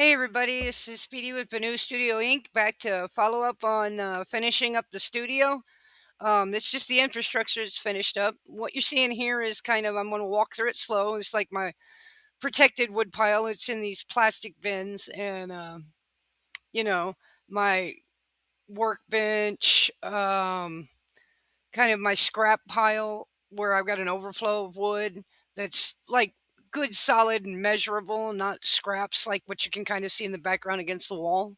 Hey everybody, this is Speedy with Banu Studio Inc. Back to follow up on finishing up the studio. It's just the infrastructure is finished up. What you're seeing here is kind of, I'm going to walk through it slow. It's like my protected wood pile. It's in these plastic bins and, you know, my workbench, kind of my scrap pile where I've got an overflow of wood that's like good, solid, and measurable, not scraps like what you can kind of see in the background against the wall.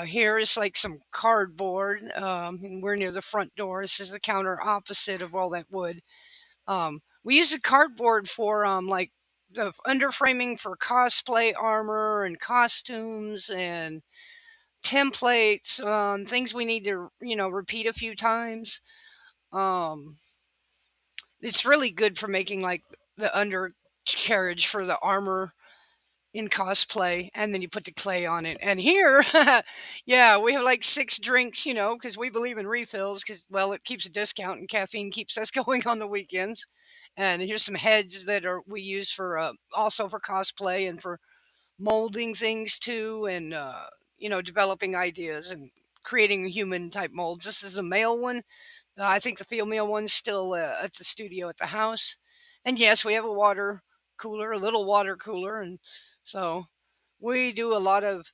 Here is like some cardboard. And we're near the front door. This is the counter opposite of all that wood. We use the cardboard for like the underframing for cosplay armor and costumes and templates, things we need to repeat a few times. Um, it's really good for making like the undercarriage for the armor in cosplay, and then you put the clay on it. And here, yeah, we have like six drinks, because we believe in refills, because, well, it keeps a discount and caffeine keeps us going on the weekends. And here's some heads that are we use for also for cosplay and for molding things too, and developing ideas and creating human type molds. This is the male one. I think the female one's still at the studio at the house. And yes, we have a water cooler, a little water cooler. And so we do a lot of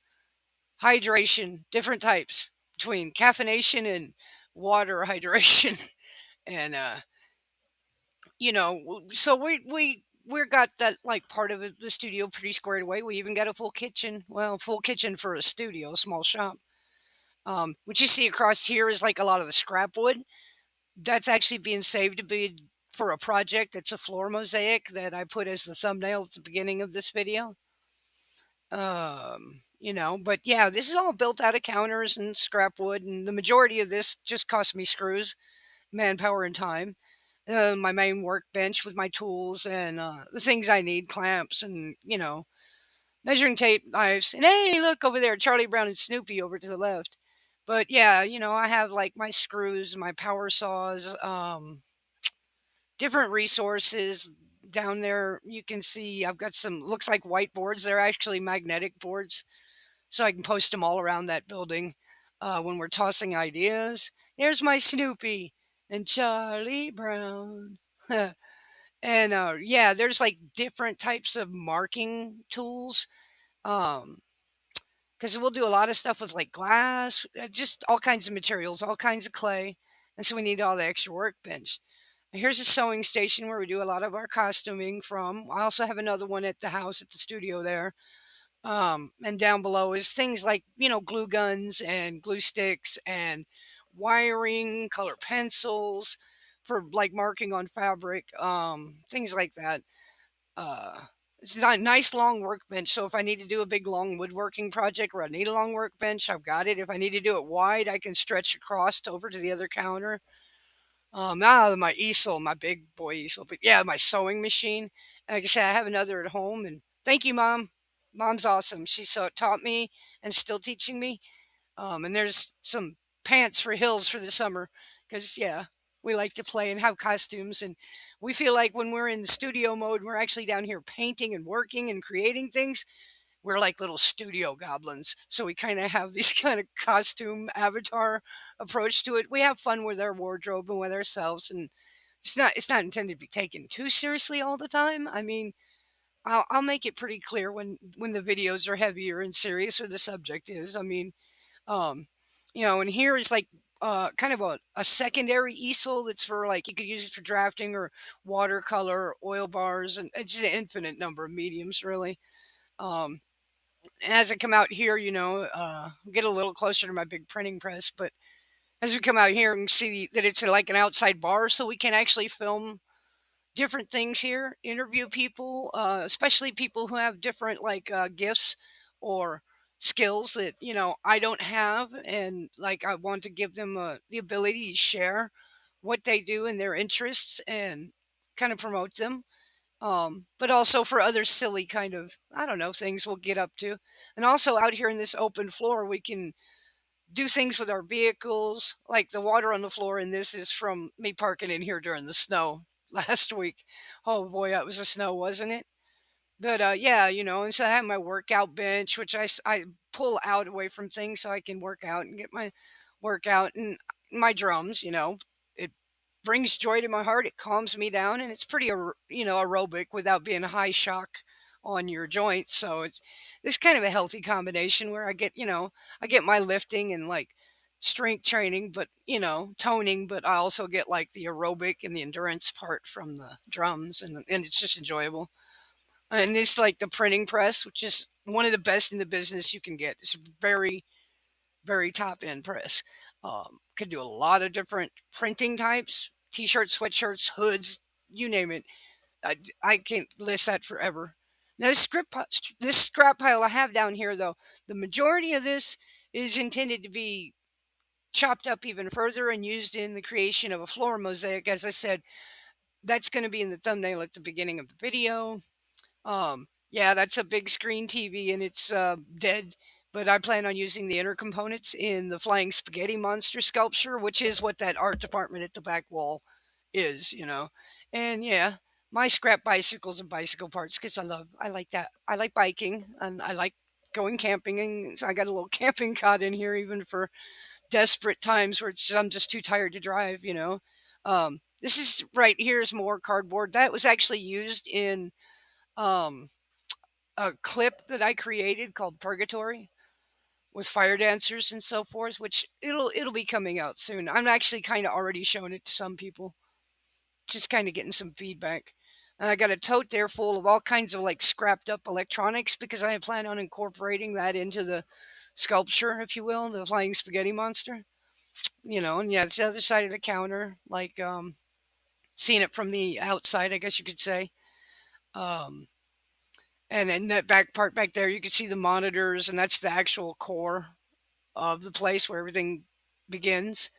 hydration, different types between caffeination and water hydration. And, so we got that like part of the studio pretty squared away. We even got a full kitchen. Well, full kitchen for a studio, small shop. What you see across here is like a lot of the scrap wood that's actually being saved to be for a project. It's a floor mosaic that I put as the thumbnail at the beginning of this video. But yeah, this is all built out of counters and scrap wood, and the majority of this just cost me screws, manpower, and time. My main workbench with my tools and the things I need, clamps and, measuring tape, knives. And hey, look over there, Charlie Brown and Snoopy over to the left. But yeah, I have like my screws, my power saws, different resources down there. You can see I've got some, looks like whiteboards. They're actually magnetic boards, so I can post them all around that building when we're tossing ideas. Here's my Snoopy and Charlie Brown. And yeah, there's like different types of marking tools. Um, because we'll do a lot of stuff with like glass, just all kinds of materials, all kinds of clay. And so we need all the extra workbench. Here's a sewing station where we do a lot of our costuming from. I also have another one at the house at the studio there. And down below is things like, glue guns and glue sticks and wiring, color pencils for like marking on fabric, things like that. Uh, it's a nice long workbench. So if I need to do a big long woodworking project where I need a long workbench, I've got it. If I need to do it wide, I can stretch across over to the other counter. My easel, my big boy easel, but yeah, my sewing machine. Like I said, I have another at home, and thank you, Mom. Mom's awesome. She taught me and still teaching me. And there's some pants for Hills for the summer because, yeah, we like to play and have costumes. And we feel like when we're in the studio mode, we're actually down here painting and working and creating things. We're like little studio goblins. So we kind of have this kind of costume avatar approach to it. We have fun with our wardrobe and with ourselves. And it's not intended to be taken too seriously all the time. I mean, I'll make it pretty clear when the videos are heavier and serious or the subject is. I mean, um, and here is like kind of a secondary easel that's for like you could use it for drafting or watercolor, oil bars, and it's just an infinite number of mediums really. Um, as I come out here, get a little closer to my big printing press, but as we come out here and see that it's like an outside bar, so we can actually film different things here, interview people, especially people who have different like gifts or skills that I don't have, and like I want to give them the ability to share what they do and their interests and kind of promote them. But also for other silly kind of I don't know things we'll get up to, and also out here in this open floor we can do things with our vehicles, like the water on the floor, and this is from me parking in here during the snow last week. Oh boy, that was the snow, wasn't it? But yeah, and so I have my workout bench, which I pull out away from things so I can work out and get my workout, and my drums. It brings joy to my heart. It calms me down, and it's pretty, aerobic without being a high shock on your joints. So it's kind of a healthy combination where I get my lifting and like strength training, but toning, but I also get like the aerobic and the endurance part from the drums, and it's just enjoyable. And it's like the printing press, which is one of the best in the business you can get. It's very, very top end press. Could do a lot of different printing types: t-shirts, sweatshirts, hoods, you name it. I can list that forever. Now this scrap pile I have down here, though, the majority of this is intended to be chopped up even further and used in the creation of a floor mosaic. As I said, that's going to be in the thumbnail at the beginning of the video. Yeah, that's a big screen TV and it's dead, but I plan on using the inner components in the flying spaghetti monster sculpture, which is what that art department at the back wall is. And yeah, my scrap bicycles and bicycle parts because I like that. I like biking and I like going camping, and so I got a little camping cot in here even for desperate times where I'm just too tired to drive. This is right here is more cardboard that was actually used in um a clip that I created called Purgatory with fire dancers and so forth, which it'll be coming out soon. I'm actually kind of already showing it to some people, just kind of getting some feedback. And I got a tote there full of all kinds of like scrapped up electronics because I plan on incorporating that into the sculpture, if you will, the flying spaghetti monster. And yeah, it's the other side of the counter, like seeing it from the outside, I guess you could say. Um, And in that back part back there, you can see the monitors, and that's the actual core of the place where everything begins,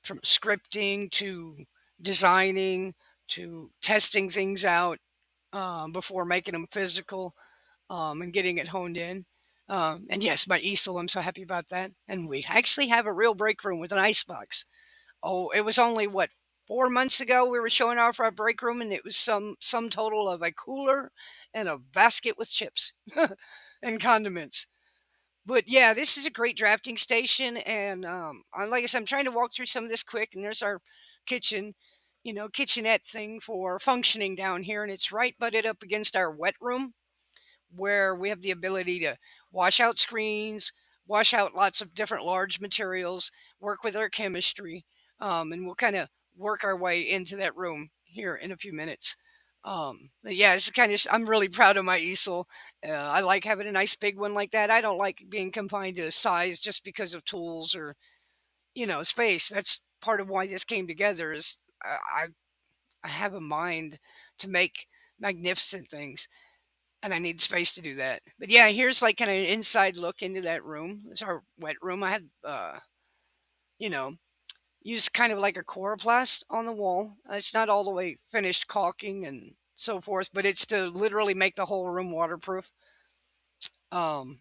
from scripting to designing to testing things out before making them physical and getting it honed in. And yes, my easel, I'm so happy about that. And we actually have a real break room with an ice box. Oh, it was only what, 4 months ago we were showing off our break room, and it was some total of a cooler and a basket with chips and condiments. But yeah, this is a great drafting station, and like I said, I'm trying to walk through some of this quick. And there's our kitchen, kitchenette thing for functioning down here, and it's right butted up against our wet room where we have the ability to wash out screens, wash out lots of different large materials, work with our chemistry, and we'll kind of work our way into that room here in a few minutes. But yeah, it's I'm really proud of my easel. I like having a nice big one like that. I don't like being confined to size just because of tools or, space. That's part of why this came together is I have a mind to make magnificent things, and I need space to do that. But yeah, here's like kind of an inside look into that room. It's our wet room. I had, you know, used kind of like a coroplast on the wall. It's not all the way finished caulking and so forth, but it's to literally make the whole room waterproof. Um,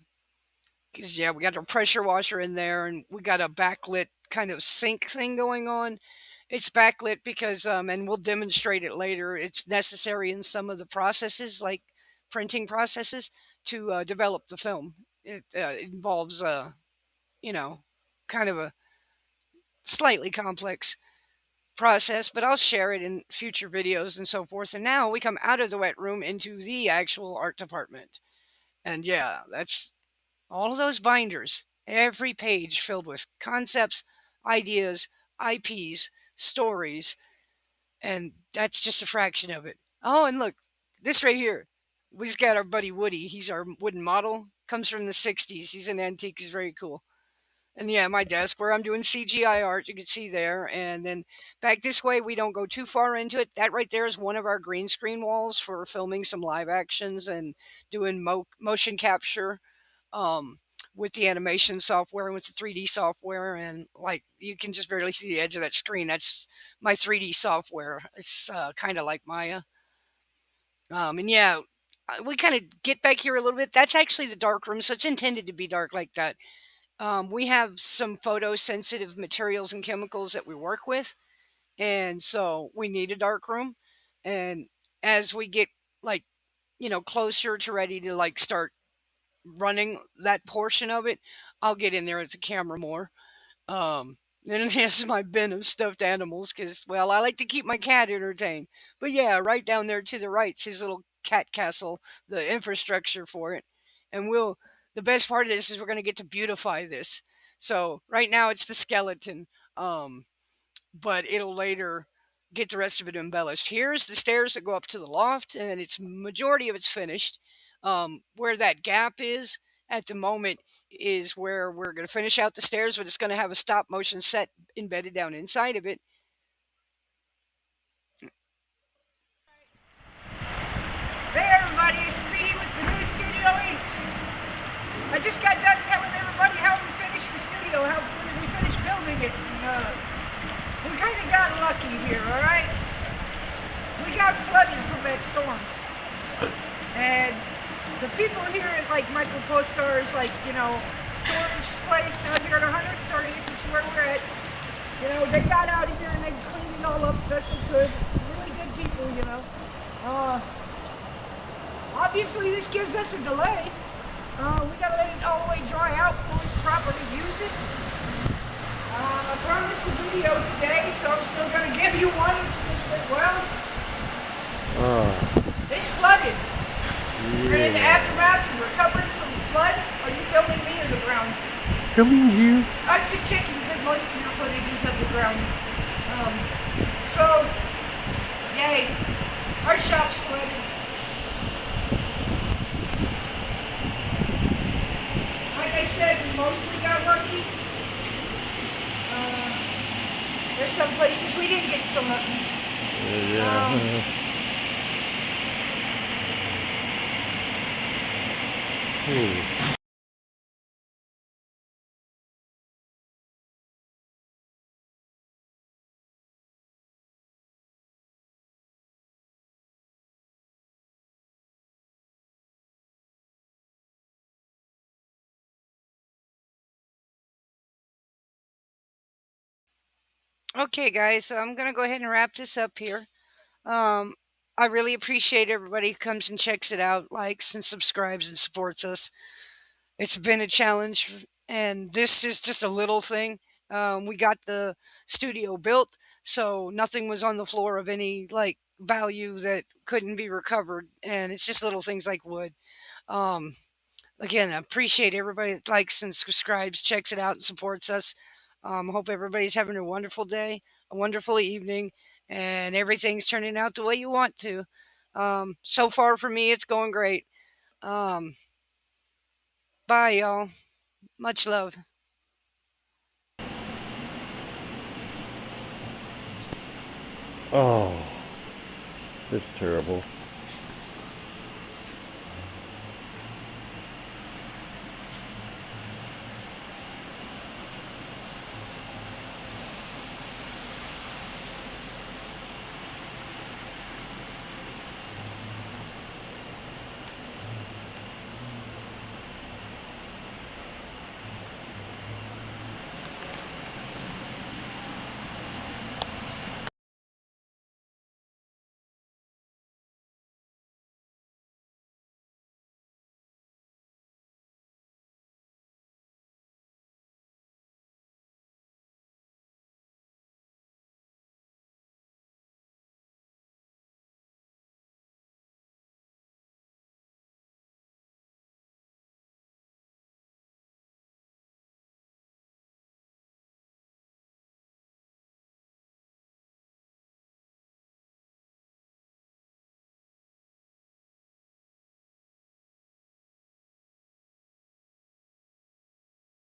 because yeah, we got a pressure washer in there, and we got a backlit kind of sink thing going on. It's backlit because, and we'll demonstrate it later. It's necessary in some of the processes, like printing processes, to develop the film. It involves, you know, kind of a slightly complex process, but I'll share it in future videos and so forth. And now we come out of the wet room into the actual art department. And yeah, that's all of those binders, every page filled with concepts, ideas, IPs, stories, and that's just a fraction of it. Oh, and look, this right here. We just got our buddy Woody. He's our wooden model. Comes from the 60s. He's an antique. He's very cool. And yeah, my desk where I'm doing CGI art, you can see there. And then back this way, we don't go too far into it. That right there is one of our green screen walls for filming some live actions and doing motion capture um, with the animation software and with the 3D software. And like you can just barely see the edge of that screen. That's my 3D software. It's kind of like Maya. And yeah, we kind of get back here a little bit. That's actually the dark room, so it's intended to be dark like that. We have some photosensitive materials and chemicals that we work with, and so we need a dark room. And as we get like closer to ready to like start running that portion of it, I'll get in there as a camera more. Um, then it has my bin of stuffed animals because, well, I like to keep my cat entertained. But yeah, right down there to the right's his little cat castle, the infrastructure for it. And the best part of this is we're going to get to beautify this. So right now it's the skeleton. Um, but it'll later get the rest of it embellished. Here's the stairs that go up to the loft, and it's majority of it's finished. Where that gap is at the moment is where we're going to finish out the stairs, but it's going to have a stop motion set embedded down inside of it. Hey everybody, it's Speedy with the new Studio 8s. I just got done telling everybody how we finished the studio, how we finished building it. We kind of got lucky here, alright? We got flooded from that storm. And the people here at like Michael Postar's storage place out here at 130th, which is where we're at, they got out of here and they cleaned it all up best they could. Really good people. Obviously, this gives us a delay. We gotta let it all the way dry out before we properly use it. I promised a video today, so I'm still gonna give you one. It's just that, well, it's flooded. We're in the aftermath and recovering from the flood. Are you filming me or the ground? Filming you. I'm just checking because most of your footage is of the ground. So, yay. Our shop's flooded. Like I said, we mostly got lucky. There's some places we didn't get so lucky. Yeah. Okay, guys, so I'm going to go ahead and wrap this up here. Um, I really appreciate everybody who comes and checks it out, likes and subscribes and supports us. It's been a challenge, and this is just a little thing. We got the studio built, so nothing was on the floor of any like value that couldn't be recovered, and it's just little things like wood. Um, Again, I appreciate everybody that likes and subscribes, checks it out, and supports us. Hope everybody's having a wonderful day, a wonderful evening, and everything's turning out the way you want to. So far for me, it's going great. Um, Bye, y'all. Much love. Oh, it's terrible.